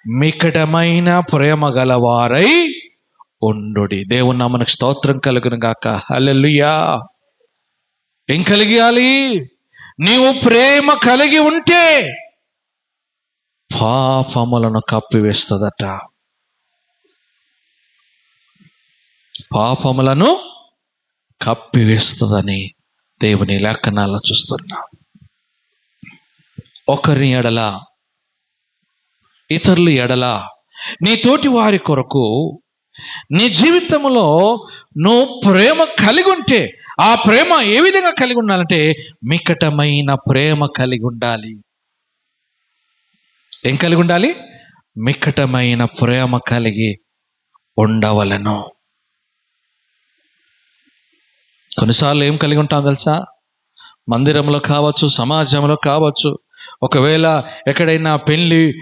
మికటమైన ప్రేమ గలవారై ఉండుడి. దేవుని నామమునకు స్తోత్రం కలుగును గాక. హల్లెలూయా. ఏం కలిగాలి? నీవు ప్రేమ కలిగి ఉంటే పాపములను కప్పివేస్తుందట. పాపములను కప్పివేస్తుందని దేవుని లేఖనాల్లో చూస్తున్నా. ఒకరి ఎడల, ఇతరుల ఎడల, నీ తోటి వారి కొరకు నీ జీవితంలో నువ్వు ప్రేమ కలిగి ఉంటే, ఆ ప్రేమ ఏ విధంగా కలిగి ఉండాలంటే మికటమైన ప్రేమ కలిగి ఉండాలి. ఏం కలిగి ఉండాలి? మికటమైన ప్రేమ కలిగి ఉండవలను. కొన్నిసార్లు ఏం కలిగి ఉంటాం తెలుసా? మందిరంలో కావచ్చు, సమాజంలో కావచ్చు, ఒకవేళ ఎక్కడైనా పెళ్ళి